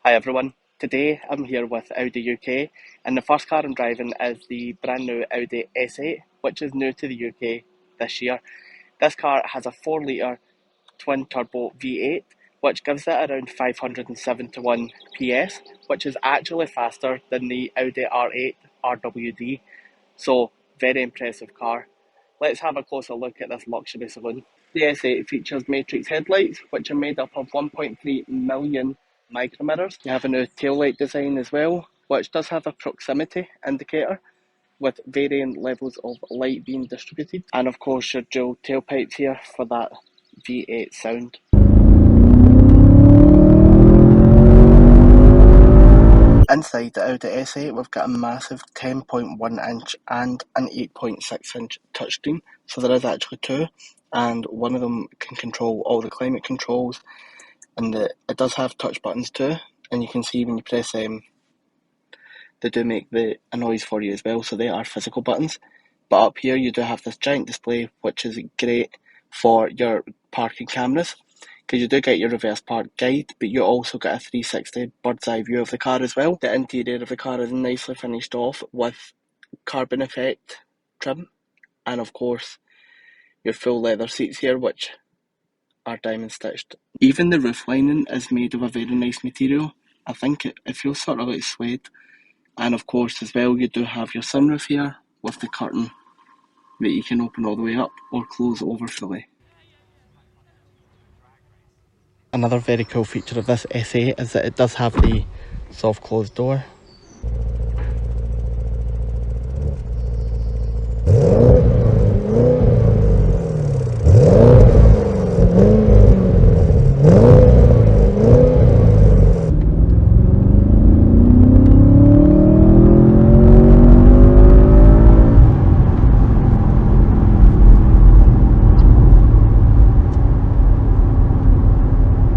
Hi everyone, today I'm here with Audi UK and the first car I'm driving is the brand new Audi S8 which is new to the UK this year. This car has a 4 litre twin turbo V8 which gives it around 571 PS, which is actually faster than the Audi R8 RWD, so very impressive car. Let's have a closer look at this luxury saloon. The S8 features matrix headlights, which are made up of 1.3 million micro mirrors. You have a new taillight design as well, which does have a proximity indicator with varying levels of light being distributed. And of course your dual tailpipes here for that V8 sound. Inside the Audi S8 we've got a massive 10.1 inch and an 8.6 inch touchscreen, so there is actually two, and one of them can control all the climate controls, and it does have touch buttons too, and you can see when you press them they do make a noise for you as well, so they are physical buttons. But up here you do have this giant display which is great for your parking cameras, because you do get your reverse park guide, but you also get a 360 bird's eye view of the car as well. The interior of the car is nicely finished off with carbon effect trim, and of course your full leather seats here which are diamond stitched. Even the roof lining is made of a very nice material. I think it feels sort of like suede. And of course as well you do have your sunroof here with the curtain that you can open all the way up or close over fully. Another very cool feature of this S8 is that it does have the soft closed door,